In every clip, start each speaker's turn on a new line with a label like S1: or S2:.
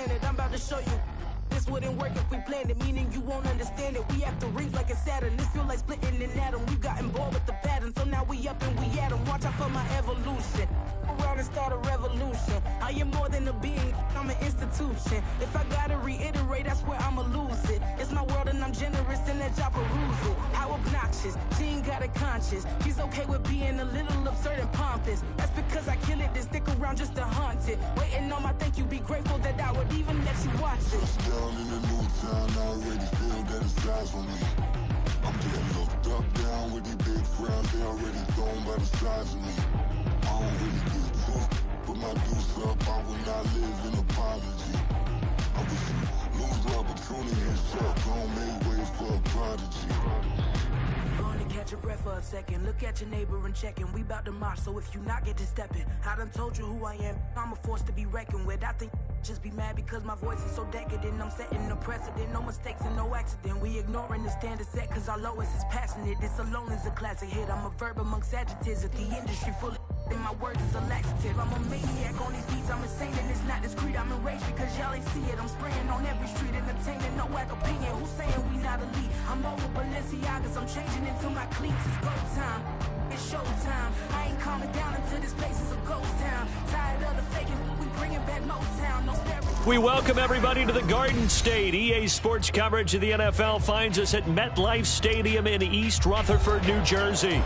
S1: planet. I'm about to show you. This wouldn't work if we planned it, meaning you won't understand it. We have to rings like a Saturn. This feel like splitting an atom. We've gotten bored with the pattern, so now we up and we at 'em. Watch out for my evolution. Around and start a revolution. I am more than a being, I'm an institution. If I gotta reiterate, that's where I'ma lose it. It's my world and I'm generous and that y'all peruse it. How obnoxious, she ain't got a conscience. She's okay with being a little absurd and pompous. That's because I kill it, then stick around just to haunt it. Waiting on my thank you, be grateful that I would even let you watch it.
S2: Down in the new town, I already feel that it's eyes on me. I'm getting looked up, down with these big frowns, they already thrown by the size of me. I don't really give a fuck, put my deuce up, I will not live in apology. I wish you lose the opportunity and shut, gon' make way for a prodigy.
S1: Gonna catch your breath for a second. Look at your neighbor and checking. We bout to march, so if you not get to stepping. I done told you who I am. I'm a force to be reckoned with. I think just be mad because my voice is so decadent. I'm setting a precedent. No mistakes and no accident. We ignoring the standard set cause our lowest is passionate. This alone is a classic hit. I'm a verb amongst adjectives. If the industry full of and my words is a laxative. I'm a maniac on these beats, I'm insane and it's not discreet. I'm enraged because y'all ain't see it. I'm spraying on every street, entertaining, no whack opinion. Who's saying we not elite? I'm over Balenciagas, I'm changing into my cleats. It's go time, it's show time. I ain't calming down until this place is a ghost town. Tired of the faking, we bringing back Motown. No steroids.
S3: We welcome everybody to the Garden State. EA Sports coverage of the NFL finds us at MetLife Stadium in East Rutherford, New Jersey.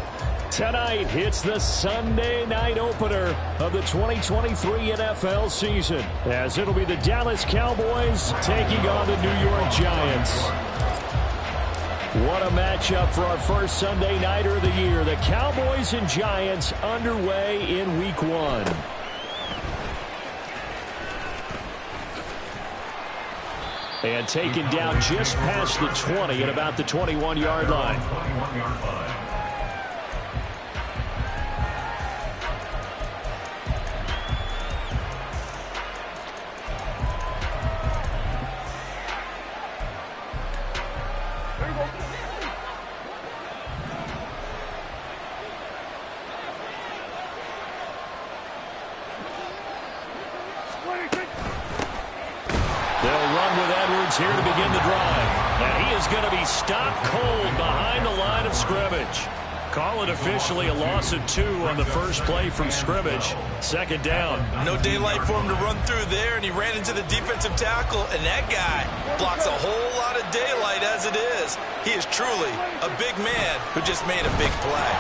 S3: Tonight, it's the Sunday night opener of the 2023 NFL season, as it'll be the Dallas Cowboys taking on the New York Giants. What a matchup for our first Sunday nighter of the year. The Cowboys and Giants underway in Week 1. And taken down just past the 20 at about the 21-yard line. Here to begin the drive. And he is going to be stopped cold behind the line of scrimmage. Call it officially a loss of 2 on the first play from scrimmage. Second down.
S4: No daylight for him to run through there, and he ran into the defensive tackle, and that guy blocks a whole lot of daylight as it is. He is truly a big man who just made a big play.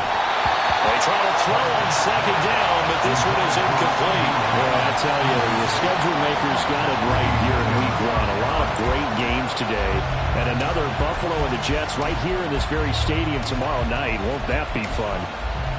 S3: They try to throw on second down, but this one is incomplete. Well, I tell you, the schedule makers got it right here in Week 1. A lot of great games today. And another Buffalo and the Jets right here in this very stadium tomorrow night. Won't that be fun?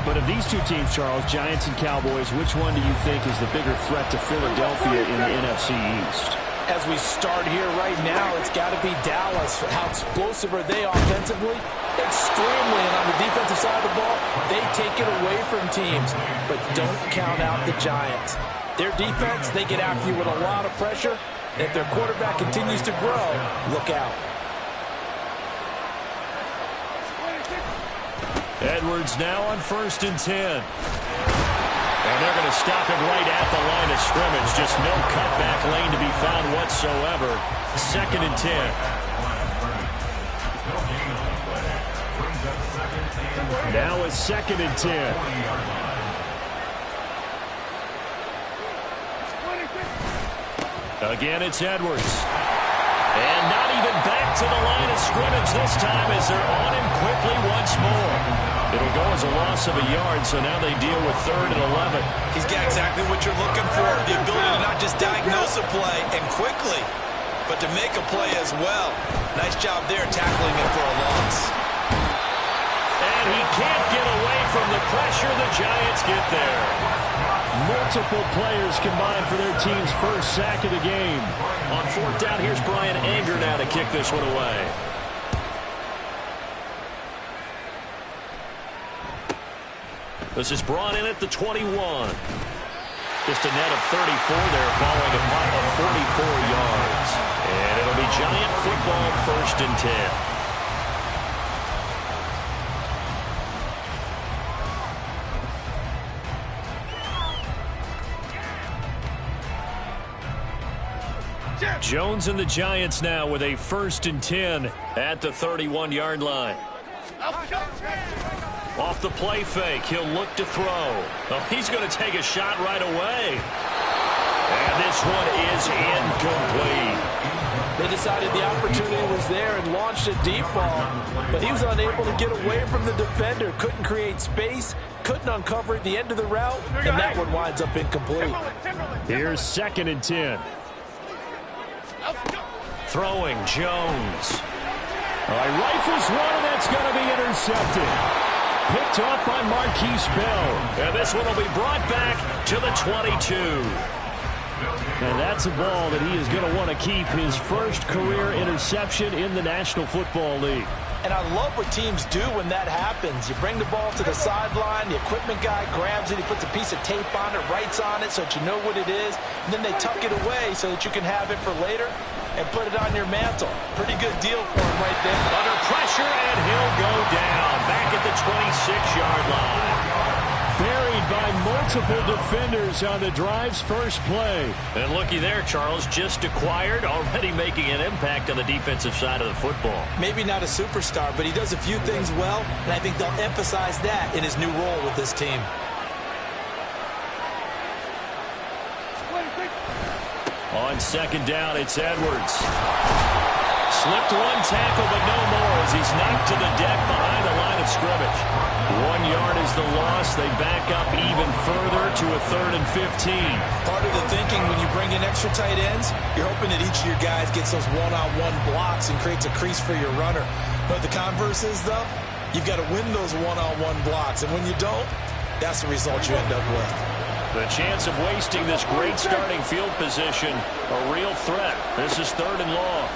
S3: But of these two teams, Charles, Giants and Cowboys, which one do you think is the bigger threat to Philadelphia in the NFC East?
S5: As we start here right now, it's got to be Dallas. How explosive are they offensively? Extremely. And on the defensive side of the ball, they take it away from teams. But don't count out the Giants. Their defense, they get after you with a lot of pressure. If their quarterback continues to grow, look out.
S3: Edwards now on 1st and 10. And they're going to stop him right at the line of scrimmage. Just no cutback lane to be found whatsoever. 2nd and 10. Now it's 2nd and 10. Again, it's Edwards. And not even back to the line of scrimmage this time as they're on him quickly once more. It'll go as a loss of a yard, so now they deal with 3rd and 11.
S4: He's got exactly what you're looking for, the ability to not just diagnose a play and quickly, but to make a play as well. Nice job there tackling him for a loss.
S3: And he can't get away from the pressure. The Giants get there. Multiple players combined for their team's first sack of the game. On 4th down, here's Brian Anger now to kick this one away. This is brought in at the 21. Just a net of 34 there following a punt of 44 yards. And it'll be Giant football 1st and 10. Jones and the Giants now with a 1st and 10 at the 31-yard line. Off the play fake, he'll look to throw. Oh, he's going to take a shot right away. And this one is incomplete.
S5: They decided the opportunity was there and launched a deep ball, but he was unable to get away from the defender. Couldn't create space, couldn't uncover at the end of the route, and that one winds up incomplete.
S3: Here's 2nd and 10. Throwing, Jones. All right, rifles one, and that's going to be intercepted. Picked up by Marquise Bell. And this one will be brought back to the 22. And that's a ball that he is going to want to keep, his first career interception in the National Football League.
S5: And I love what teams do when that happens. You bring the ball to the sideline, the equipment guy grabs it, he puts a piece of tape on it, writes on it so that you know what it is, and then they tuck it away so that you can have it for later and put it on your mantle. Pretty good deal for him right there.
S3: Under pressure, and he'll go down back at the 26-yard line. Buried by multiple defenders on the drive's first play. And looky there, Charles, just acquired, already making an impact on the defensive side of the football.
S5: Maybe not a superstar, but he does a few things well, and I think they'll emphasize that in his new role with this team.
S3: On 2nd down, it's Edwards. Slipped one tackle, but no more as he's knocked to the deck behind the line of scrimmage. 1 yard is the loss. They back up even further to a 3rd and 15.
S5: Part of the thinking when you bring in extra tight ends, you're hoping that each of your guys gets those one-on-one blocks and creates a crease for your runner. But the converse is, though, you've got to win those one-on-one blocks. And when you don't, that's the result you end up with.
S3: The chance of wasting this great starting field position, a real threat. This is 3rd and long.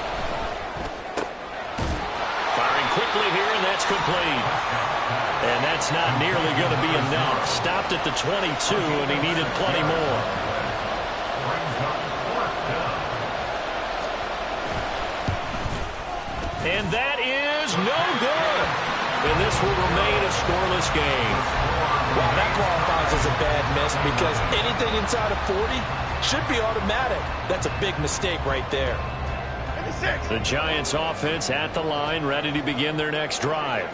S3: Firing quickly here, and that's complete. And that's not nearly going to be enough. Stopped at the 22, and he needed plenty more. And that is no good. And this will remain a scoreless game.
S5: Well, that qualifies as a bad miss because anything inside of 40 should be automatic. That's a big mistake right there.
S3: The Giants offense at the line, ready to begin their next drive.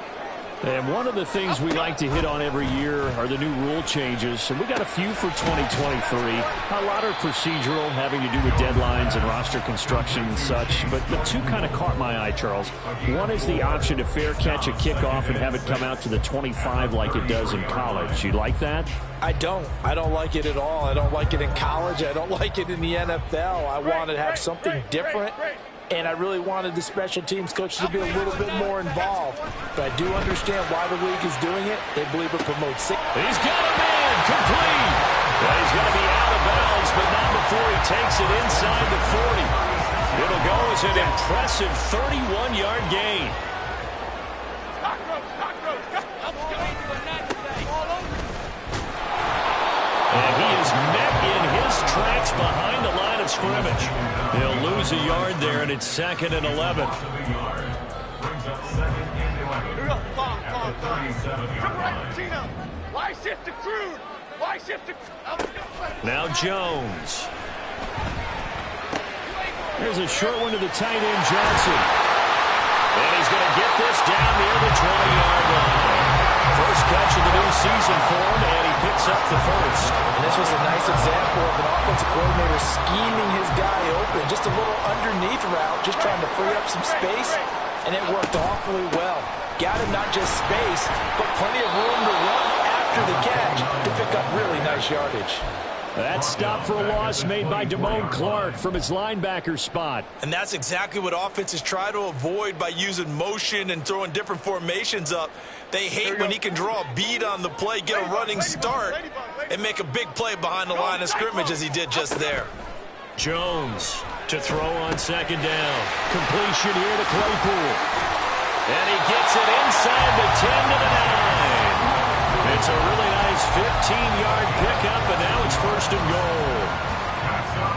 S3: And one of the things we like to hit on every year are the new rule changes. And we got a few for 2023. A lot are procedural, having to do with deadlines and roster construction and such. But the two kind of caught my eye, Charles. One is the option to fair catch a kickoff and have it come out to the 25 like it does in college. You like that?
S5: I don't. I don't like it at all. I don't like it in college. I don't like it in the NFL. I want to have something different. And I really wanted the special teams coaches to be a little bit more involved. But I do understand why the league is doing it. They believe it promotes it.
S3: He's got a man complete. Well, he's going to be out of bounds, but not before he takes it inside the 40. It'll go as an impressive 31-yard gain. And he is met in his tracks behind the line of scrimmage. He'll lose a yard there, and it's 2nd and 11. Now Jones. There's a short one to the tight end, Johnson. And he's going to get this down near the 20-yard line. First catch of the new season for him, and he picks up the first.
S5: And this was a nice example of an offensive coordinator scheming his guy open. Just a little underneath route, just trying to free up some space, and it worked awfully well. Got him not just space, but plenty of room to run after the catch to pick up really nice yardage.
S3: That stop for a loss made by Damone Clark from his linebacker spot.
S4: And that's exactly what offenses try to avoid by using motion and throwing different formations up. They hate when he can draw a bead on the play, get a running start, and make a big play behind the line of scrimmage as he did just there.
S3: Jones to throw on 2nd down. Completion here to Claypool. And he gets it inside the 10 to the 9. It's a really nice 15-yard pickup, and now it's 1st and goal.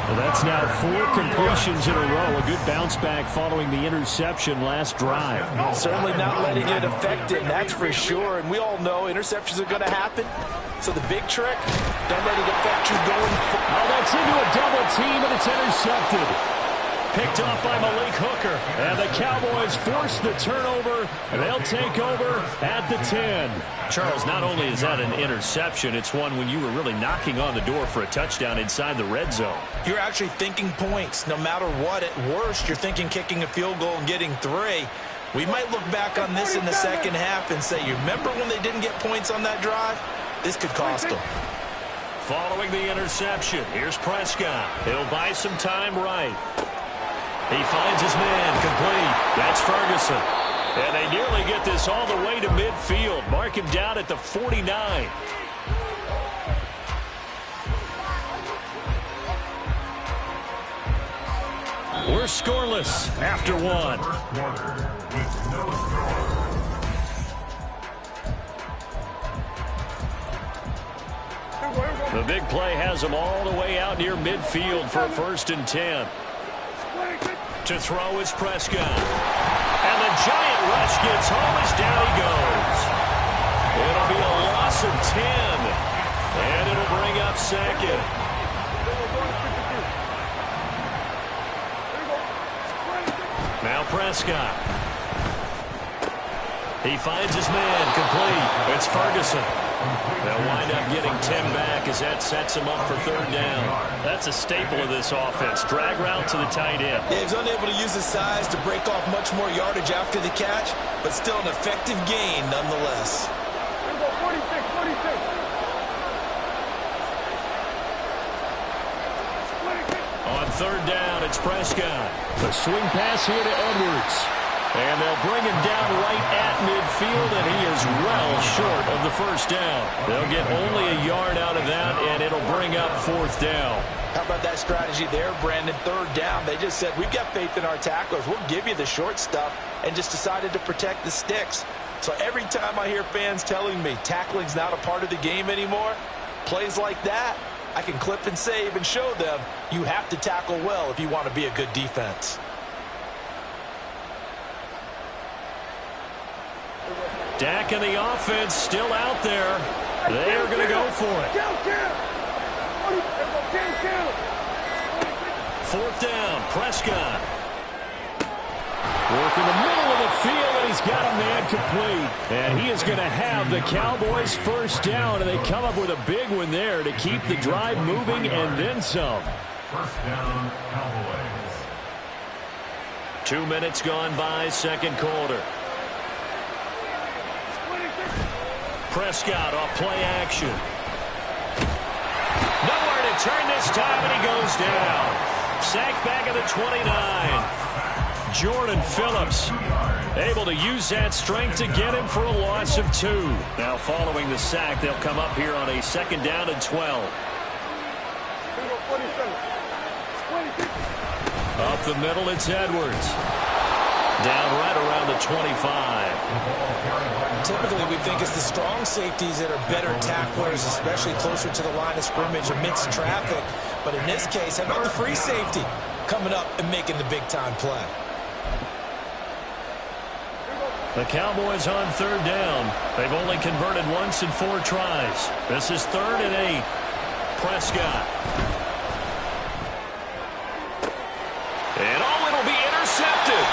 S3: Well, that's now 4 completions in a row. A good bounce back following the interception last drive.
S5: Certainly not letting it affect him, that's for sure. And we all know interceptions are going to happen. So the big trick, don't let it affect you going forward.
S3: Oh, that's into a double team, and it's intercepted. Picked off by Malik Hooker. And the Cowboys force the turnover, and they'll take over at the 10. Charles, not only is that an interception, it's one when you were really knocking on the door for a touchdown inside the red zone.
S4: You're actually thinking points. No matter what, at worst, you're thinking kicking a field goal and getting 3. We might look back on this in the second half and say, you remember when they didn't get points on that drive? This could cost them.
S3: Following the interception, here's Prescott. He'll buy some time right. He finds his man complete. That's Ferguson. And they nearly get this all the way to midfield. Mark him down at the 49. We're scoreless after 1. The big play has them all the way out near midfield for a 1st and 10. To throw is Prescott. And the giant rush gets home as down he goes. It'll be a loss of 10. And it'll bring up 2nd. Now Prescott. He finds his man complete. It's Ferguson. They'll wind up getting 10 back as that sets him up for 3rd down. That's a staple of this offense. Drag route to the tight end.
S4: Yeah, he's unable to use his size to break off much more yardage after the catch, but still an effective gain nonetheless.
S3: On 3rd down, it's Prescott. The swing pass here to Edwards. And they'll bring him down right at midfield, and he is well short of the 1st down. They'll get only a yard out of that, and it'll bring up 4th down.
S4: How about that strategy there, Brandon? 3rd down. They just said, we've got faith in our tacklers. We'll give you the short stuff, and just decided to protect the sticks. So every time I hear fans telling me tackling's not a part of the game anymore, plays like that, I can clip and save and show them you have to tackle well if you want to be a good defense.
S3: Dak and the offense still out there. They are going to go for it. 4th down, Prescott. Work in the middle of the field, and he's got a man complete. And he is going to have the Cowboys' 1st down, and they come up with a big one there to keep the drive moving and then some.
S2: 1st down, Cowboys.
S3: 2 minutes gone by, 2nd quarter. Prescott off play action. Nowhere to turn this time, and he goes down. Sacked back at the 29. Jordan Phillips able to use that strength to get him for a loss of 2. Now following the sack, they'll come up here on a 2nd down and 12. Up the middle, it's Edwards. Down right around the 25.
S4: Typically, we think it's the strong safeties that are better tacklers, especially closer to the line of scrimmage amidst traffic. But in this case, how about the free safety coming up and making the big-time play?
S3: The Cowboys on 3rd down. They've only converted once in 4 tries. This is 3rd and 8. Prescott. And it'll be intercepted.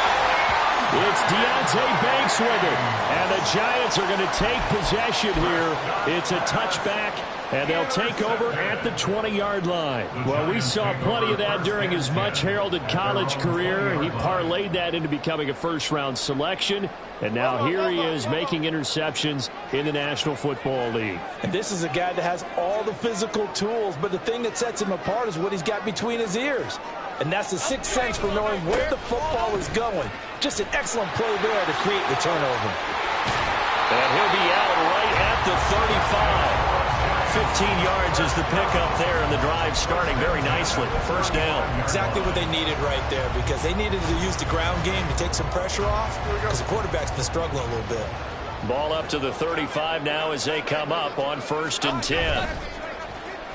S3: It's Deonte Banks with it. And the Giants are going to take possession here. It's a touchback, and they'll take over at the 20-yard line. Well, we saw plenty of that during his much-heralded college career. He parlayed that into becoming a first-round selection. And now here he is making interceptions in the National Football League.
S5: And this is a guy that has all the physical tools, but the thing that sets him apart is what he's got between his ears. And that's the 6th sense for knowing where the football is going. Just an excellent play there to create the turnover.
S3: And he'll be out right at the 35. 15 yards is the pickup there, and the drive starting very nicely. 1st down.
S4: Exactly what they needed right there, because they needed to use the ground game to take some pressure off, because the quarterback's been struggling a little bit.
S3: Ball up to the 35 now as they come up on 1st and 10.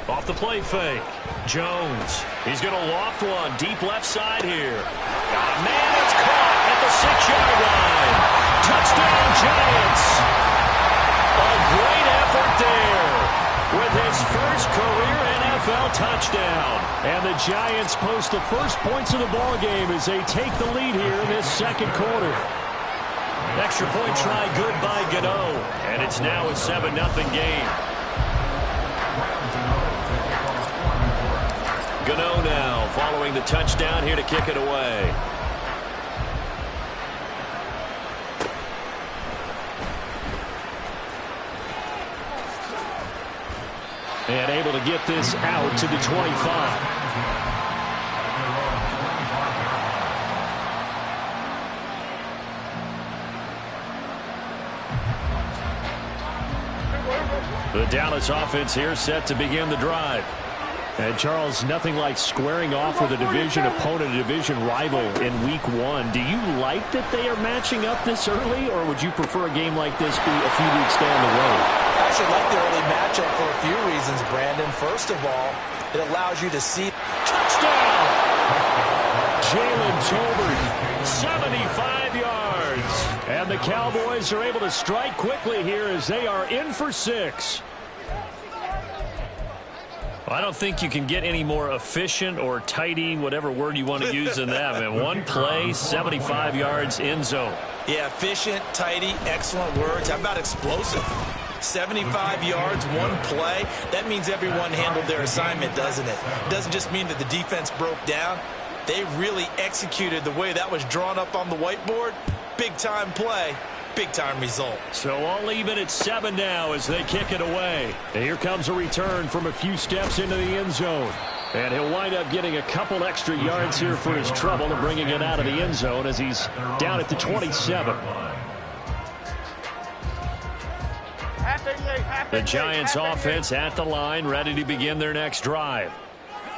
S3: Off the play fake. Jones. He's going to loft one deep left side here. Got a man that's caught at the 6-yard line. Touchdown, Giants. A great effort there with his first career NFL touchdown. And the Giants post the first points of the ball game as they take the lead here in this second quarter. Extra point try good by Gano. And it's now a 7-0 game. Gano now following the touchdown here to kick it away. And able to get this out to the 25. The Dallas offense here set to begin the drive. And Charles, nothing like squaring off with a division opponent, a division rival in week 1. Do you like that they are matching up this early, or would you prefer a game like this be a few weeks down the road?
S5: I actually like the early matchup for a few reasons, Brandon. First of all, it allows you to see.
S3: Touchdown! Jalen Tolbert, 75 yards. And the Cowboys are able to strike quickly here as they are in for 6. I don't think you can get any more efficient or tidy, whatever word you want to use in that. Man, one play, 75 yards, end zone.
S4: Yeah, efficient, tidy, excellent words. How about explosive? 75 yards, one play. That means everyone handled their assignment, doesn't it? It doesn't just mean that the defense broke down. They really executed the way that was drawn up on the whiteboard. Big-time play. Big-time result.
S3: So all even at 7 now as they kick it away. And here comes a return from a few steps into the end zone. And he'll wind up getting a couple extra yards here for his trouble and bringing it out of the end zone as he's down at the 27. The Giants offense at the line, ready to begin their next drive.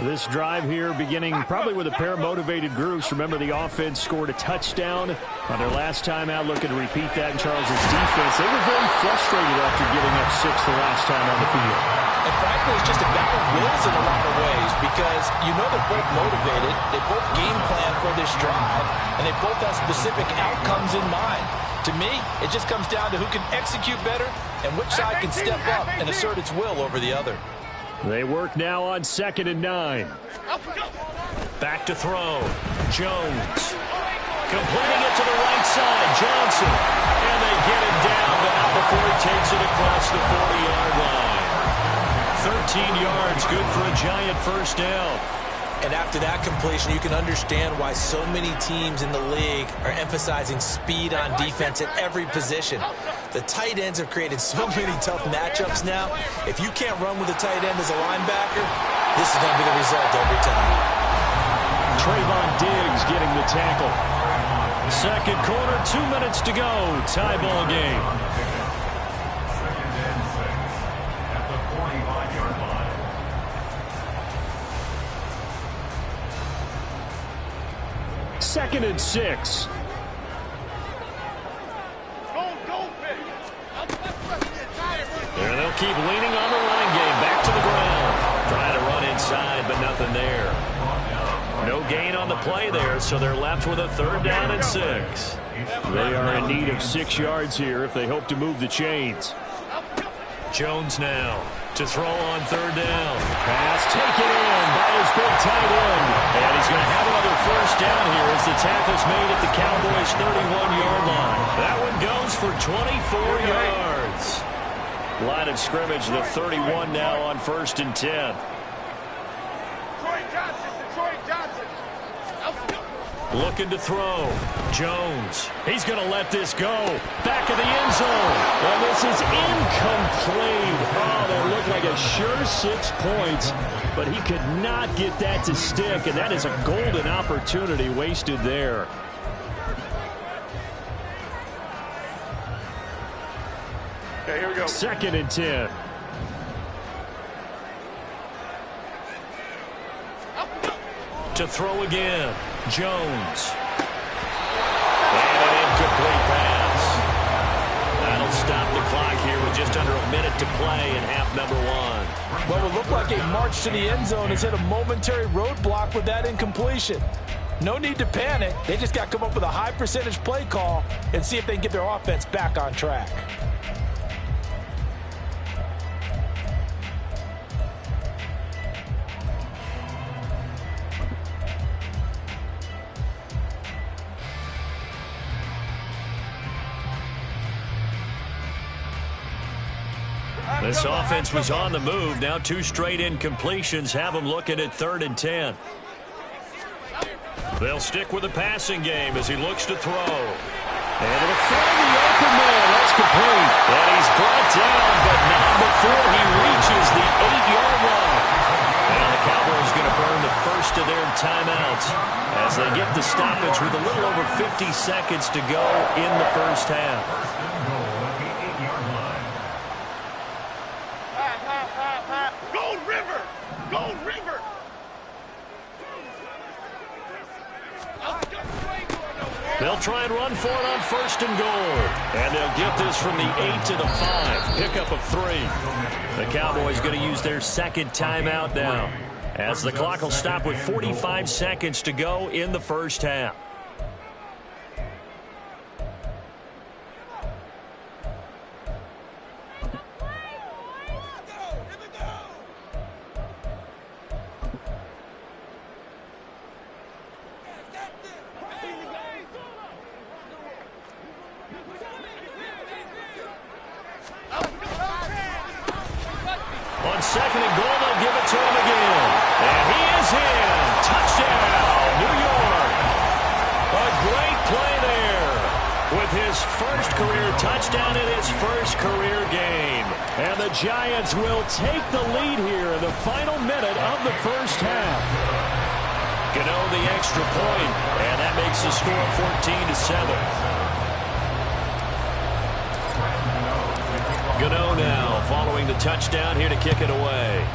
S3: This drive here beginning probably with a pair of motivated groups. Remember, the offense scored a touchdown on their last time out, looking to repeat that in Charles's defense. They were very frustrated after giving up 6 the last time on the field.
S5: And frankly, it's just a battle of wills in a lot of ways because you know they're both motivated. They both game plan for this drive, and they both have specific outcomes in mind. To me, it just comes down to who can execute better and which side can step up and assert its will over the other.
S3: They work now on 2nd and 9. Back to throw. Jones. Completing it to the right side. Johnson. And they get it down, but not before he takes it across the 40-yard line. 13 yards, good for a Giant first down.
S4: And after that completion, you can understand why so many teams in the league are emphasizing speed on defense at every position. The tight ends have created so many tough matchups now. If you can't run with a tight end as a linebacker, this is going to be the result every time.
S3: Trayvon Diggs getting the tackle. Second quarter, 2 minutes to go. Tie ball game. Second and 6. And they'll keep leaning on the running game. Back to the ground. Trying to run inside, but nothing there. No gain on the play there, so they're left with a 3rd down and 6. They are in need of 6 yards here if they hope to move the chains. Jones now to throw on 3rd down. Pass taken in by his big tight end. And he's going to have another first down here as the tackle's made at the Cowboys' 31-yard line. That one goes for 24 yards. Line of scrimmage, the 31 now on 1st and 10. Looking to throw. Jones. He's going to let this go. Back of the end zone. And this is incomplete. Oh, that looked like a sure 6 points. But he could not get that to stick. And that is a golden opportunity wasted there.
S6: Okay, here we go.
S3: 2nd and 10. To throw again. Jones. And an incomplete pass. That'll stop the clock here with just under a minute to play in half number 1.
S5: What would look like a march to the end zone has hit a momentary roadblock with that incompletion. No need to panic. They just got to come up with a high percentage play call and see if they can get their offense back on track.
S3: This offense was on the move. Now 2 straight incompletions have them looking at 3rd and 10. They'll stick with the passing game as he looks to throw. And it'll find the open man. That's complete. And he's brought down, but not before he reaches the 8-yard line. And the Cowboys going to burn the first of their timeouts as they get the stoppage with a little over 50 seconds to go in the first half.
S6: Go River! Go River!
S3: They'll try and run for it on 1st and goal. And they'll get this from the 8 to the 5. Pickup of 3. The Cowboys going to use their 2nd timeout now, as the clock will stop with 45 seconds to go in the first half. On 2nd and goal, they'll give it to him again. And he is in. Touchdown, New York. A great play there with his first career touchdown in his first career game. And the Giants will take the lead here in the final minute of the first half. Gano the extra point, and that makes the score 14-7. Gano now following the touchdown here to kick it away.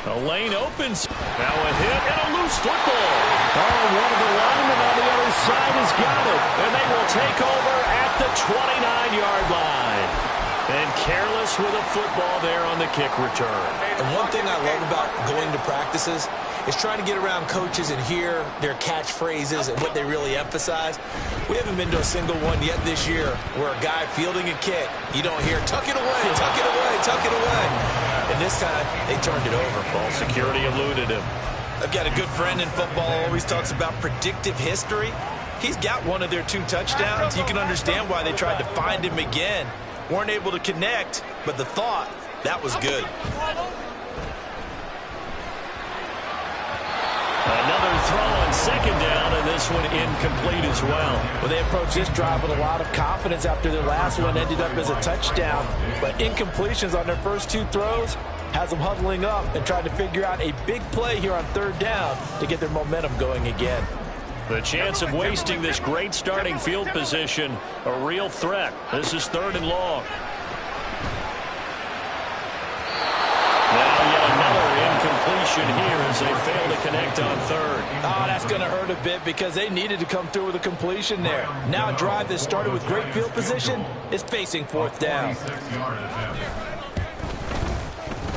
S3: The lane opens. Now a hit and a loose football. Oh, one of the linemen on the other side has got it. And they will take over at the 29-yard line. And careless with a football there on the kick return.
S4: And one thing I love about going to practices is trying to get around coaches and hear their catchphrases and what they really emphasize. We haven't been to a single one yet this year where a guy fielding a kick, you don't hear, tuck it away, tuck it away, tuck it away. And this time, they turned it over.
S3: Ball security eluded him.
S4: I've got a good friend in football who always talks about predictive history. He's got one of their 2 touchdowns. You can understand why they tried to find him again. Weren't able to connect, but the thought, that was good.
S3: Another throw on 2nd down, and this one incomplete as well.
S5: Well, they approached this drive with a lot of confidence after their last one ended up as a touchdown. But incompletions on their first 2 throws has them huddling up and trying to figure out a big play here on 3rd down to get their momentum going again.
S3: The chance of wasting this great starting field position, a real threat. This is 3rd and long. Now yet another incompletion here as they fail to connect on 3rd.
S5: Oh, that's going to hurt a bit because they needed to come through with a completion there. Now a drive that started with great field position is facing 4th down.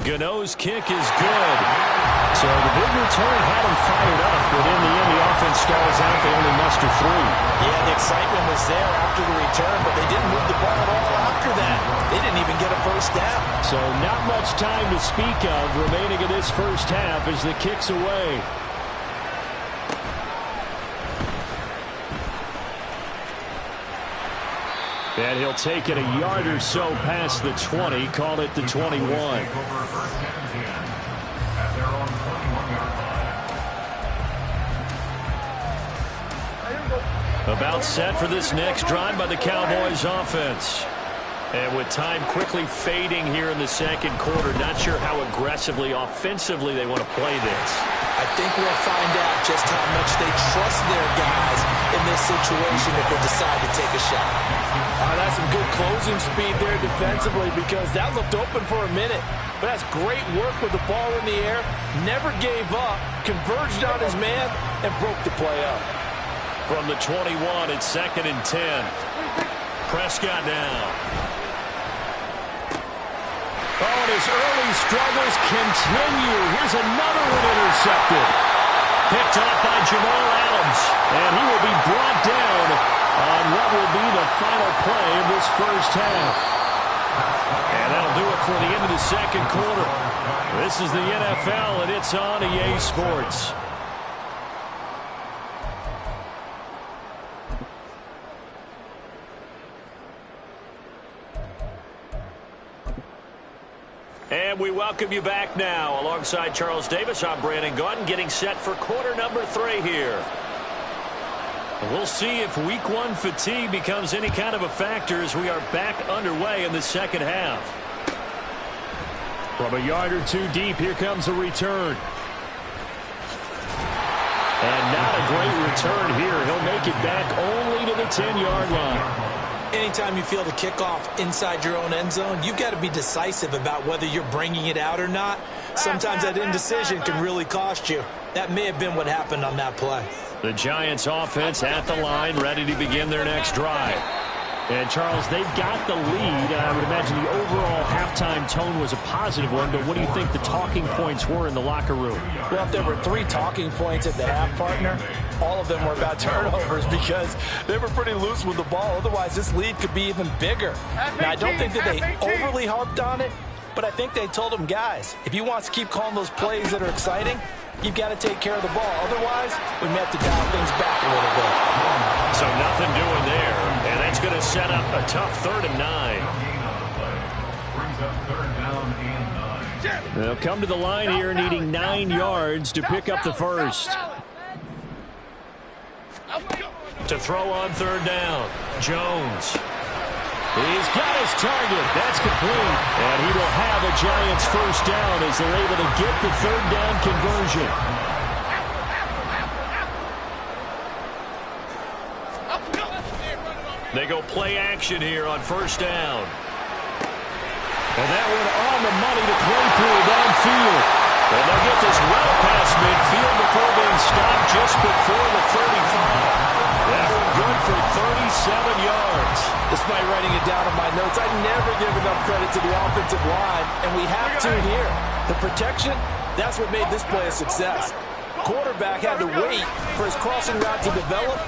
S3: Gano's kick is good. So the big return had him fired up, but in the end the offense stalls out. They only muster 3.
S5: Yeah, the excitement was there after the return, but they didn't move the ball at all after that. They didn't even get a first down.
S3: So not much time to speak of remaining in this first half as the kick's away. And he'll take it a yard or so past the 20, call it the 21. About set for this next drive by the Cowboys offense. And with time quickly fading here in the 2nd quarter, not sure how aggressively, offensively they want to play this.
S5: I think we'll find out just how much they trust their guys in this situation if they decide to take a shot. That's some good closing speed there defensively because that looked open for a minute. But that's great work with the ball in the air. Never gave up, converged on his man, and broke the play up.
S3: From the 21, it's 2nd and 10. Prescott now. Oh, and his early struggles continue. Here's another one intercepted. Picked off by Jamal Adams. And he will be brought down on what will be the final play of this first half. And that'll do it for the end of the 2nd quarter. This is the NFL, and it's on EA Sports. And we welcome you back now. Alongside Charles Davis, I'm Brandon Gaudin, getting set for quarter number 3 here. We'll see if week 1 fatigue becomes any kind of a factor as we are back underway in the second half. From a yard or 2 deep, here comes a return. And not a great return here. He'll make it back only to the 10-yard line.
S5: Anytime you feel the kickoff inside your own end zone, you've got to be decisive about whether you're bringing it out or not. Sometimes that indecision can really cost you. That may have been what happened on that play.
S3: The Giants offense at the line, ready to begin their next drive. And, Charles, they've got the lead. I would imagine the overall halftime tone was a positive one, but what do you think the talking points were in the locker room?
S5: Well, if there were 3 talking points at the half, partner, all of them were about turnovers because they were pretty loose with the ball. Otherwise, this lead could be even bigger. Now, I don't think that they overly harped on it, but I think they told them, guys, if you want to keep calling those plays that are exciting, you've got to take care of the ball. Otherwise, we may have to dial things back a little bit.
S3: So nothing doing there, and that's going to set up a tough 3rd and 9. They'll come to the line here needing 9 yards to pick up the first. To throw on 3rd down, Jones. He's got his target. That's complete. And he will have a Giants first down as they're able to get the 3rd down conversion. They go play action here on 1st down. And that one on the money to Claypool downfield. And they'll get this well past midfield before being stopped just before the 35. That one good for 37 yards.
S5: Despite writing it down in my notes, I never give enough credit to the offensive line, and we have to here. The protection, that's what made this play a success. Quarterback had to wait for his crossing route to develop,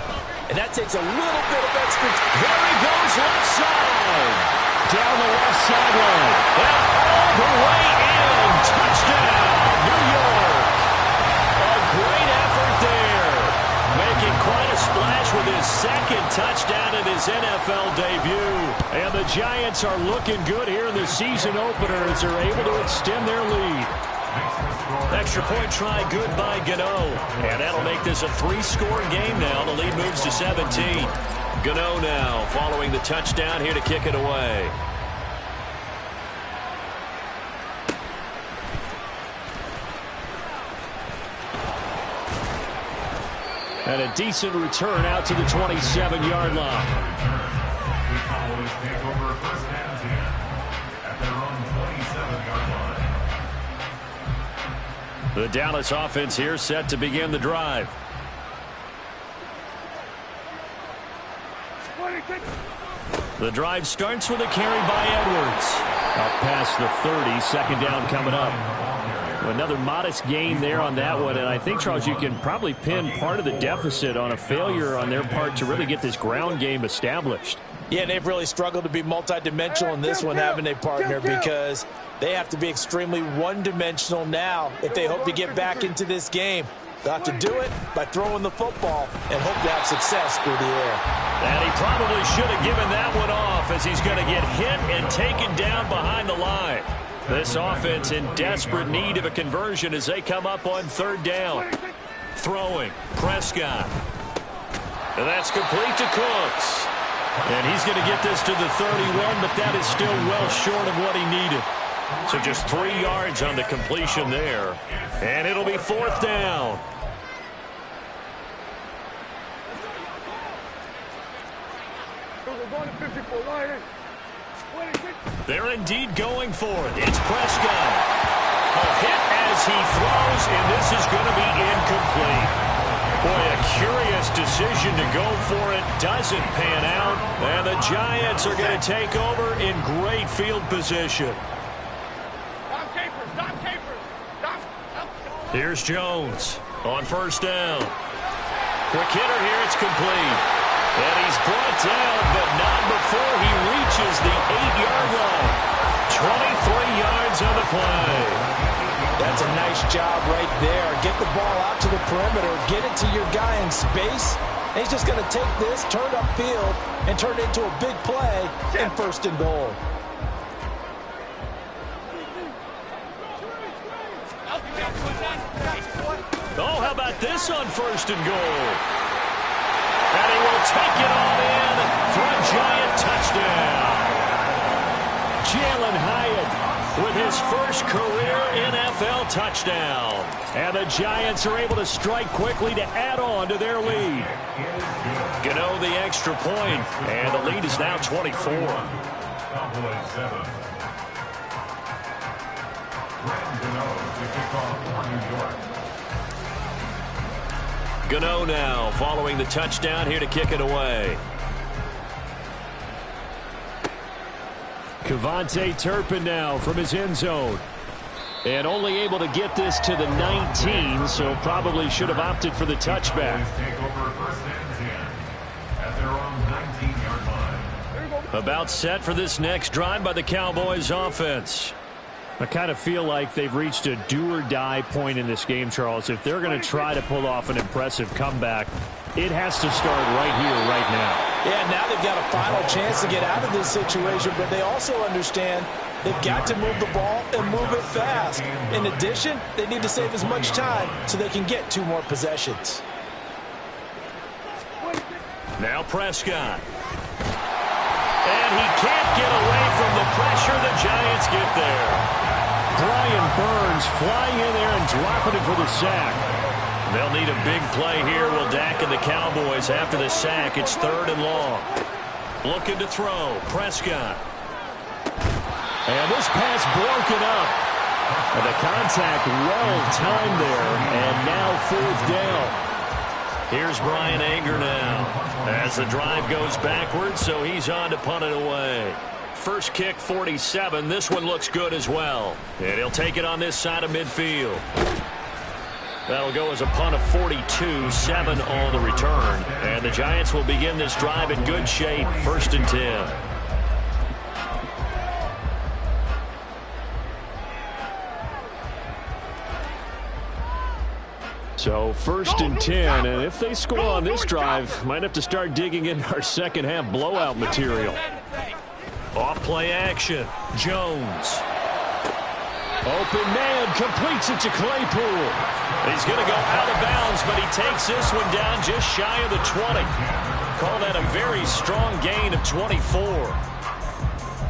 S5: and that takes a little bit of extra.
S3: There he goes, left side. Down the left sideline. And all the way in. Touchdown, New York. A great effort there. Making quite a splash with his 2nd touchdown in his NFL debut. And the Giants are looking good here in the season opener as they're able to extend their lead. Extra point try good by Gano. And that'll make this a 3-score game now. The lead moves to 17. Gano now following the touchdown here to kick it away. And a decent return out to the 27-yard line. The Dallas offense here set to begin the drive. The drive starts with a carry by Edwards. Up past the 30, 2nd down coming up. Another modest gain there on that one, and I think, Charles, you can probably pin part of the deficit on a failure on their part to really get this ground game established.
S5: Yeah, they've really struggled to be multidimensional in this one, haven't they, partner? Because they have to be extremely one-dimensional now if they hope to get back into this game. They'll have to do it by throwing the football and hope to have success through the air.
S3: And he probably should have given that one off as he's going to get hit and taken down behind the line. This offense in desperate need of a conversion as they come up on 3rd down. Throwing, Prescott. And that's complete to Cooks. And he's going to get this to the 31, but that is still well short of what he needed. So just 3 yards on the completion there. And it'll be 4th down. They're indeed going for it. It's Prescott. A hit as he throws, and this is going to be incomplete. Boy, a curious decision to go for it. Doesn't pan out. And the Giants are going to take over in great field position. Here's Jones on 1st down. Quick hitter here. It's complete. And he's brought down, but not before he reaches the 8-yard line. 23 yards on the play.
S5: That's a nice job right there. Get the ball out to the perimeter. Get it to your guy in space. And he's just going to take this, turn upfield, and turn it into a big play in 1st and goal.
S3: this on 1st and goal. And he will take it all in for a Giant touchdown. Jalen Hyatt with his first career NFL touchdown. And the Giants are able to strike quickly to add on to their lead. Gano the extra point, and the lead is now 24.
S7: Cowboys 7. Grant Gano to kick off for New York.
S3: Gano now following the touchdown here to kick it away. Kevontae Turpin now from his end zone. And only able to get this to the 19, so probably should have opted for the touchback.
S7: Take over 1st and 10 at their own 19-yard line.
S3: About set for this next drive by the Cowboys offense. I kind of feel like they've reached a do-or-die point in this game, Charles. If they're going to try to pull off an impressive comeback, it has to start right here, right now.
S5: Yeah, now they've got a final chance to get out of this situation, but they also understand they've got to move the ball and move it fast. In addition, they need to save as much time so they can get 2 more possessions.
S3: Now Prescott. And he can't get away from the pressure. The Giants get there. Brian Burns flying in there and dropping it for the sack. They'll need a big play here. Will Dak and the Cowboys after the sack. It's 3rd and long. Looking to throw. Prescott. And this pass broken up. And the contact well timed there. And now 4th down. Here's Brian Anger now as the drive goes backwards, so he's on to punt it away. First kick, 47. This one looks good as well. And he'll take it on this side of midfield. That'll go as a punt of 42, 7 on the return. And the Giants will begin this drive in good shape, 1st and 10. So 1st and 10, and if they score on this drive, might have to start digging in our second half blowout material. Off play action. Jones. Open man, completes it to Claypool. He's going to go out of bounds, but he takes this one down just shy of the 20. Call that a very strong gain of 24.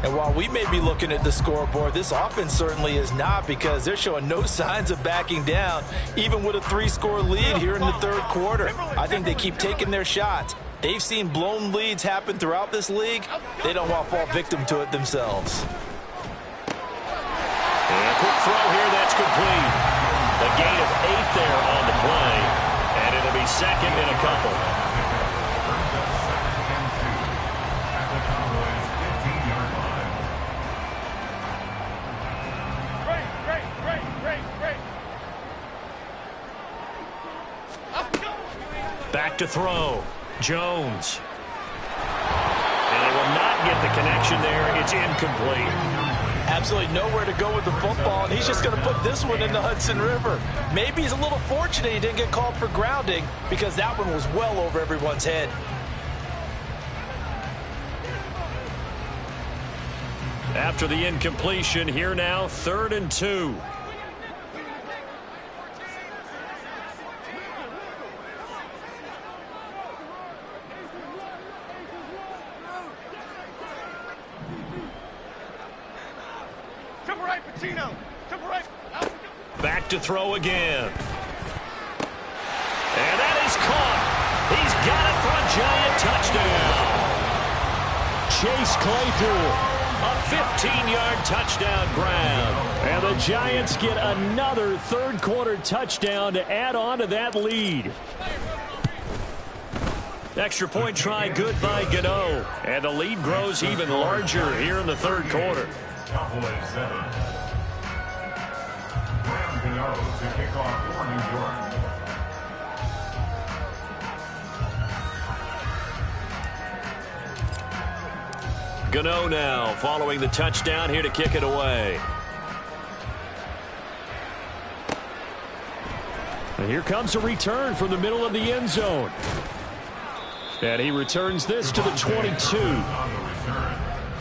S5: And while we may be looking at the scoreboard, this offense certainly is not, because they're showing no signs of backing down, even with a 3-score lead here in the 3rd quarter. I think they keep taking their shots. They've seen blown leads happen throughout this league. They don't want to fall victim to it themselves.
S3: And a quick throw here, that's complete. A gain of 8 there on the play, and it'll be 2nd and a couple. Back to throw. Jones. And they will not get the connection there. It's incomplete.
S5: Absolutely nowhere to go with the football, and he's just going to put this one in the Hudson River. Maybe he's a little fortunate he didn't get called for grounding, because that one was well over everyone's head.
S3: After the incompletion, here now, 3rd and 2. Back to throw again. And that is caught. He's got it for a Giant touchdown. Chase Claypool, a 15-yard touchdown grab. And the Giants get another 3rd quarter touchdown to add on to that lead. Extra point try good by Gano. And the lead grows even larger here in the 3rd quarter.
S7: Cowboys 7. Grant Gano to kick off for New York.
S3: Gano now following the touchdown here to kick it away. And here comes a return from the middle of the end zone. And he returns this to the 22.
S7: On the return,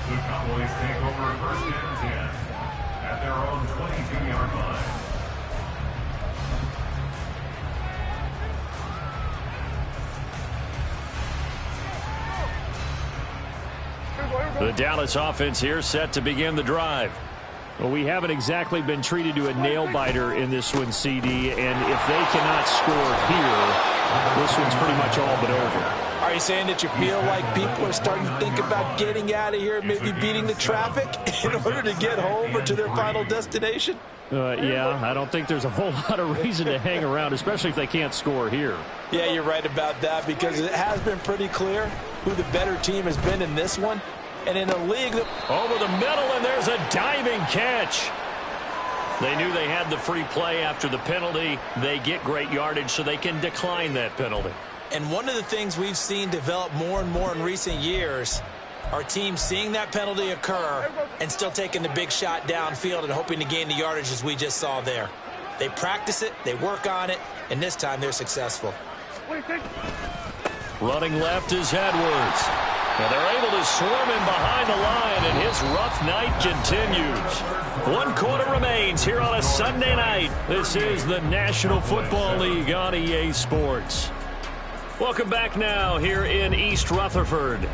S7: the Cowboys take over 1st and 10 at their own 22-yard line.
S3: The Dallas offense here set to begin the drive. Well, we haven't exactly been treated to a nail-biter in this one, CD, and if they cannot score here, this one's pretty much all but over.
S5: Are you saying that you feel like people are starting to think about getting out of here, maybe beating the traffic in order to get home or to their final destination?
S3: Yeah, I don't think there's a whole lot of reason to hang around, especially if they can't score here.
S5: Yeah, you're right about that, because it has been pretty clear who the better team has been in this one. And in a league that...
S3: Over the middle, and there's a diving catch. They knew they had the free play after the penalty. They get great yardage, so they can decline that penalty.
S4: And one of the things we've seen develop more and more in recent years are teams seeing that penalty occur and still taking the big shot downfield and hoping to gain the yardage as we just saw there. They practice it, they work on it, and this time they're successful.
S3: Running left is Edwards. Now they're able to swarm him behind the line, and his rough night continues. 1 quarter remains here on a Sunday night. This is the National Football League on EA Sports. Welcome back now here in East Rutherford.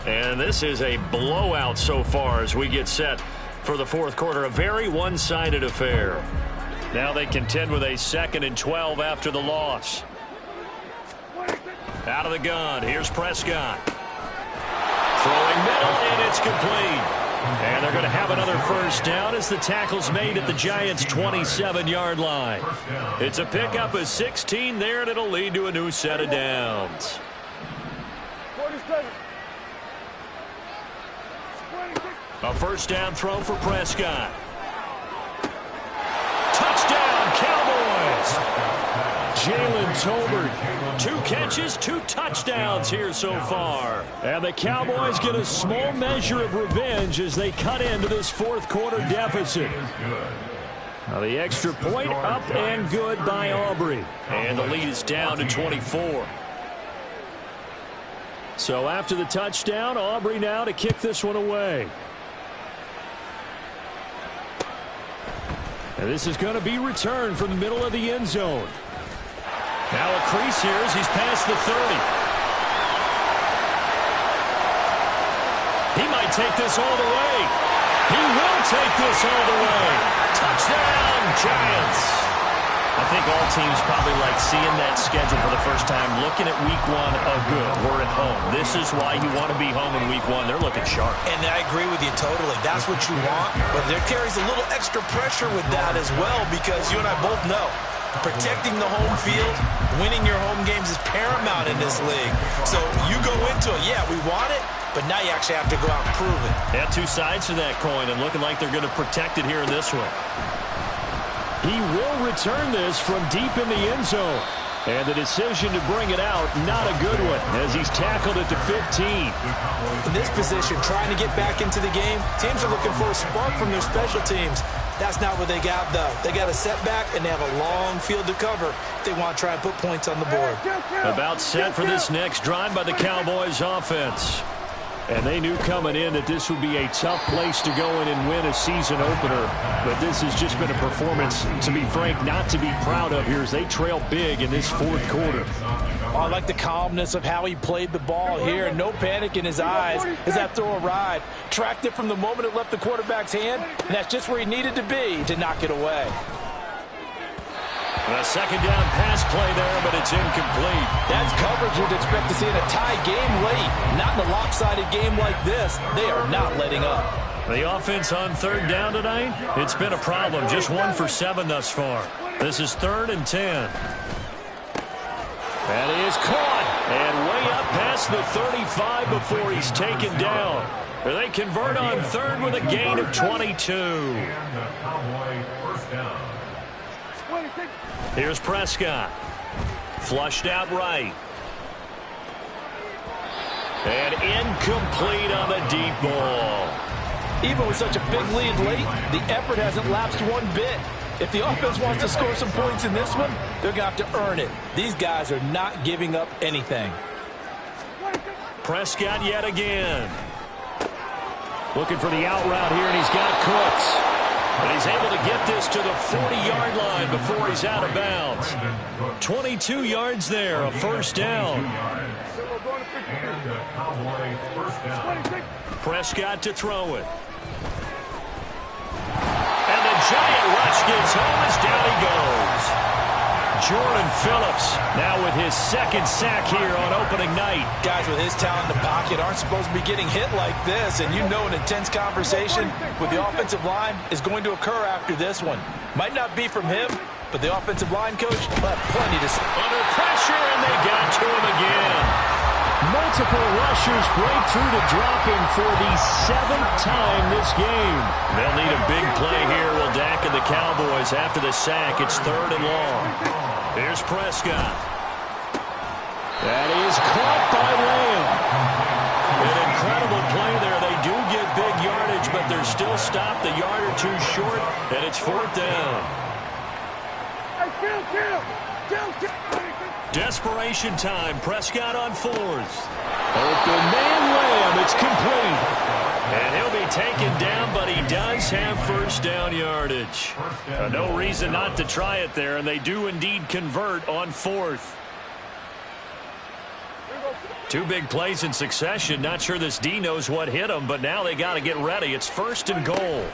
S3: And this is a blowout so far as we get set for the fourth quarter. A very one-sided affair. Now they contend with a 2nd and 12 after the loss. Out of the gun, here's Prescott. Throwing middle, and it's complete. And they're going to have another first down as the tackle's made at the Giants' 27-yard line. It's a pickup of 16 there, and it'll lead to a new set of downs. A first down throw for Prescott. Touchdown, Cowboys! Jalen Tolbert, 2 catches, 2 touchdowns here so far. And the Cowboys get a small measure of revenge as they cut into this fourth quarter deficit. Now the extra point up and good by Aubrey. And the lead is down to 24. So after the touchdown, Aubrey now to kick this one away. And this is going to be returned from the middle of the end zone. Now a crease here as he's past the 30. He might take this all the way. He will take this all the way. Touchdown, Giants. I think all teams probably like seeing that schedule for the first time, looking at week 1 of good. We're at home. This is why you want to be home in week 1. They're looking sharp.
S4: And I agree with you totally. That's what you want. But there carries a little extra pressure with that as well, because you and I both know protecting the home field, winning your home games is paramount in this league. So you go into it, yeah, we want it, but now you actually have to go out and prove it.
S3: Yeah, 2 sides to that coin, and looking like they're going to protect it here in this one. He will return this from deep in the end zone. And the decision to bring it out, not a good one, as he's tackled it to 15.
S5: In this position, trying to get back into the game, teams are looking for a spark from their special teams. That's not what they got, though. They got a setback, and they have a long field to cover if they want to try and put points on the board.
S3: About set for this next drive by the Cowboys offense. And they knew coming in that this would be a tough place to go in and win a season opener. But this has just been a performance, to be frank, not to be proud of here as they trail big in this fourth quarter.
S5: Oh, I like the calmness of how he played the ball here. No panic in his eyes as that throw arrived. Tracked it from the moment it left the quarterback's hand, and that's just where he needed to be to knock it away.
S3: A second down pass play there, but it's incomplete.
S5: That's coverage you'd expect to see in a tie game late. Not in a lopsided game like this. They are not letting up.
S3: The offense on 3rd down tonight, it's been a problem. Just 1 for 7 thus far. This is 3rd and 10. That is caught. And way up past the 35 before he's taken down. They convert on 3rd with a gain of 22. Here's Prescott. Flushed out right. And incomplete on the deep ball.
S5: Even with such a big lead late, the effort hasn't lapsed one bit. If the offense wants to score some points in this one, they're going to have to earn it. These guys are not giving up anything.
S3: Prescott yet again. Looking for the out route here, and he's got Cooks. But he's able to get this to the 40-yard line before he's out of bounds. 22 yards there, a first down. Prescott to throw it. And the giant rush gets home as down he goes. Jordan Phillips now with his second sack here on opening night.
S5: Guys with his talent in the pocket aren't supposed to be getting hit like this, and you know an intense conversation with the offensive line is going to occur after this one. Might not be from him, but the offensive line coach will have plenty to say.
S3: Under pressure, and they got to him again. Multiple rushers break through to drop him for the 7th time this game. They'll need a big play here, will Dak and the Cowboys after the sack. It's 3rd and long. Here's Prescott. That is caught by Lamb. An incredible play there. They do get big yardage, but they're still stopped a yard or two short, and it's 4th down. Desperation time. Prescott on 4th. Open man Lamb. It's complete. And he'll be taken down, but he does have first down yardage. No reason not to try it there, and they do indeed convert on 4th. 2 big plays in succession. Not sure this D knows what hit him, but now they got to get ready. It's 1st and goal.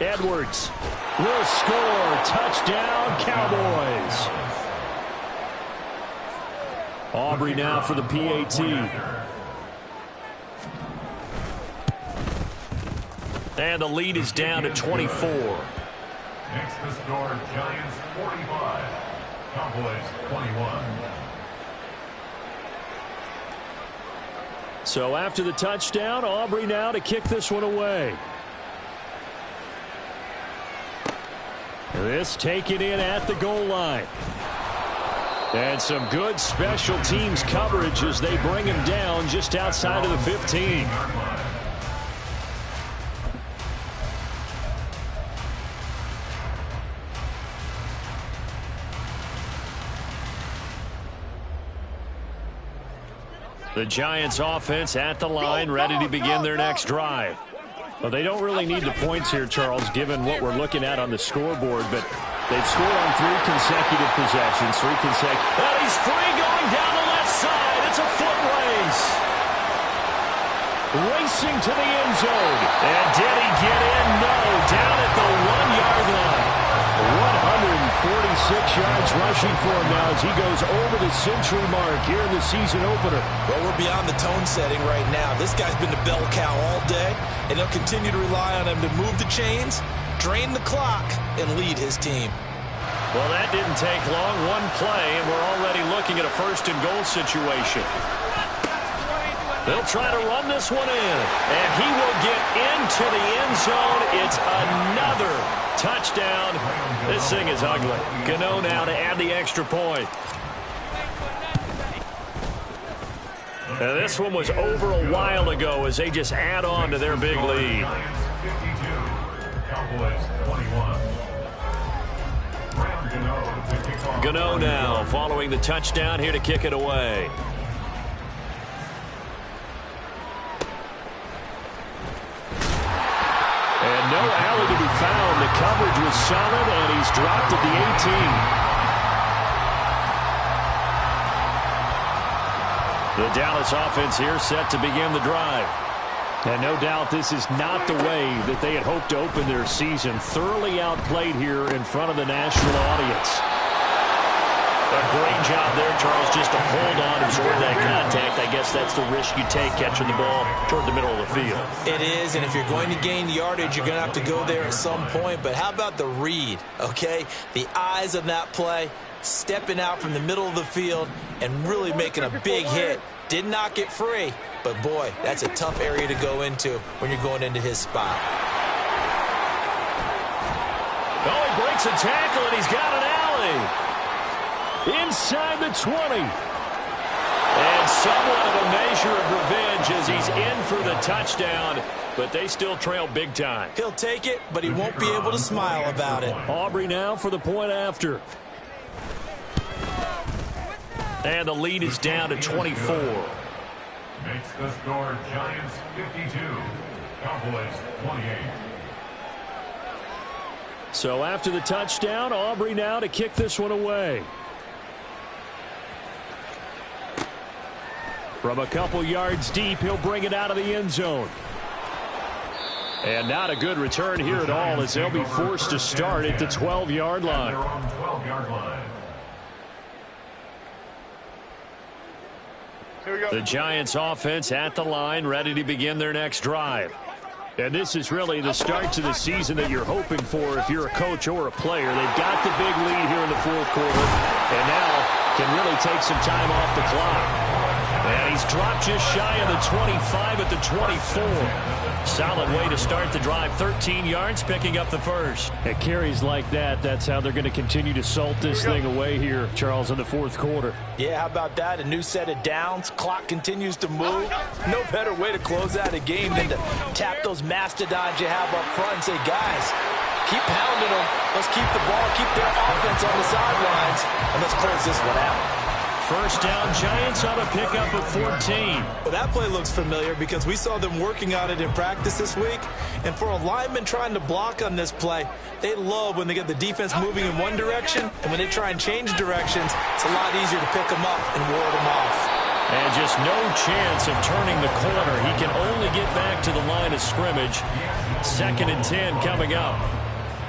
S3: Edwards will score. Touchdown, Cowboys. Aubrey now for the PAT. And the lead is down to 24.
S7: Next to score, Giants 45, Cowboys 21.
S3: So after the touchdown, Aubrey now to kick this one away. This taken in at the goal line. And some good special teams coverage as they bring him down just outside of the 15. The Giants offense at the line, ready to begin their next drive. Well, they don't really need the points here, Charles, given what we're looking at on the scoreboard, but they've scored on 3 consecutive possessions. And he's free going down the left side. It's a foot race. Racing to the end zone. And did he get in? No. Down at the 1-yard line. 146 yards rushing for him now as he goes over the century mark here in the season opener.
S5: Well, we're beyond the tone setting right now. This guy's been the bell cow all day, and they'll continue to rely on him to move the chains, drain the clock, and lead his team.
S3: Well, that didn't take long. 1 play, and we're already looking at a 1st and goal situation. They'll try to run this one in, and he will get into the end zone. It's another touchdown. This thing is ugly. Gano now to add the extra point. Now, this one was over a while ago as they just add on to their big lead. Gano now following the touchdown here to kick it away. And no alley to be found. The coverage was solid, and he's dropped at the 18. The Dallas offense here set to begin the drive. And no doubt this is not the way that they had hoped to open their season. Thoroughly outplayed here in front of the national audience. A great job there, Charles, just to hold on, absorb that contact. I guess that's the risk you take catching the ball toward the middle of the field.
S5: It is, and if you're going to gain yardage, you're going to have to go there at some point. But how about the read, okay? The eyes of that play, stepping out from the middle of the field and really making a big hit. Did not get free, but boy, that's a tough area to go into when you're going into his spot.
S3: Oh, he breaks a tackle, and he's got an alley. Inside the 20. And somewhat of a measure of revenge as he's in for the touchdown, but they still trail big time.
S5: He'll take it, but he won't be able to smile about it.
S3: Aubrey now for the point after. And the lead is down to 24.
S7: Makes the score Giants 52, Cowboys 28.
S3: So after the touchdown, Aubrey now to kick this one away. From a couple yards deep, he'll bring it out of the end zone. And not a good return here at all, as they'll be forced to start at the 12-yard line. The Giants offense at the line, ready to begin their next drive. And this is really the start to the season that you're hoping for if you're a coach or a player. They've got the big lead here in the fourth quarter, and now can really take some time off the clock. And he's dropped just shy of the 25 at the 24. Solid way to start the drive. 13 yards, picking up the first. At carries like that, that's how they're going to continue to salt this thing away here, Charles, in the fourth quarter.
S5: Yeah, how about that? A new set of downs. Clock continues to move. No better way to close out a game than to tap those mastodons you have up front and say, guys, keep pounding them. Let's keep the ball, keep their offense on the sidelines, and let's close this one out.
S3: First down, Giants on a pickup of 14.
S4: Well, that play looks familiar because we saw them working on it in practice this week. And for a lineman trying to block on this play, they love when they get the defense moving in one direction. And when they try and change directions, it's a lot easier to pick them up and ward them off.
S3: And just no chance of turning the corner. He can only get back to the line of scrimmage. 2nd and 10 coming up.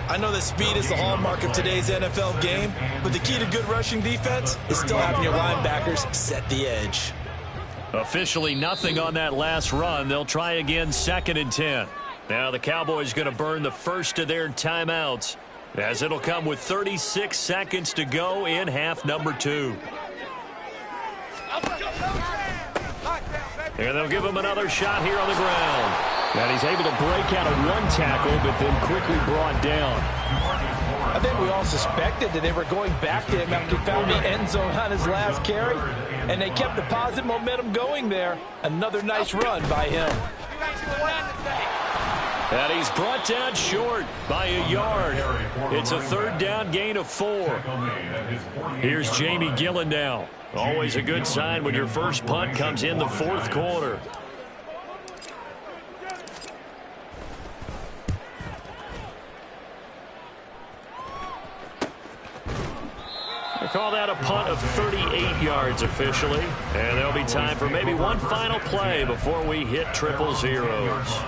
S4: I know that speed is the hallmark of today's NFL game, but the key to good rushing defense is still having your linebackers set the edge.
S3: Officially nothing on that last run. They'll try again, 2nd and 10. Now the Cowboys going to burn the first of their timeouts, as it'll come with 36 seconds to go in half number 2. And they'll give him another shot here on the ground. And he's able to break out of one tackle, but then quickly brought down.
S5: I think we all suspected that they were going back to him after he found the end zone on his last carry. And they kept the positive momentum going there. Another nice run by him.
S3: And he's brought down short by a yard. It's a 3rd down gain of 4. Here's Jamie Gillen now. Always a good sign when your first punt comes in the fourth quarter. They call that a punt of 38 yards officially. And there'll be time for maybe one final play before we hit triple zeros.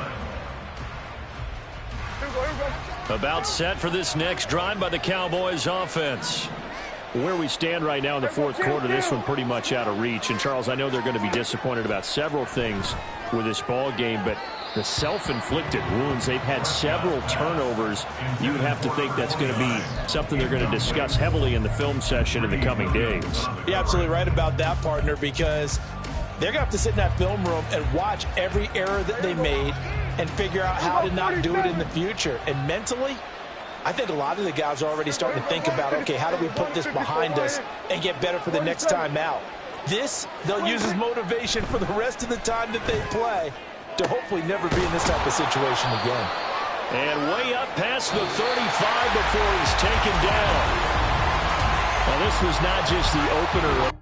S3: About set for this next drive by the Cowboys offense. Where we stand right now in the fourth quarter, this one pretty much out of reach. And, Charles, I know they're going to be disappointed about several things with this ball game, but the self-inflicted wounds, they've had several turnovers. You would have to think that's going to be something they're going to discuss heavily in the film session in the coming days.
S5: You're absolutely right about that, partner, because they're going to have to sit in that film room and watch every error that they made and figure out how to not do it in the future. And mentally, I think a lot of the guys are already starting to think about, okay, how do we put this behind us and get better for the next time out? This, they'll use as motivation for the rest of the time that they play to hopefully never be in this type of situation again.
S3: And way up past the 35 before he's taken down. Well, this was not just the opener.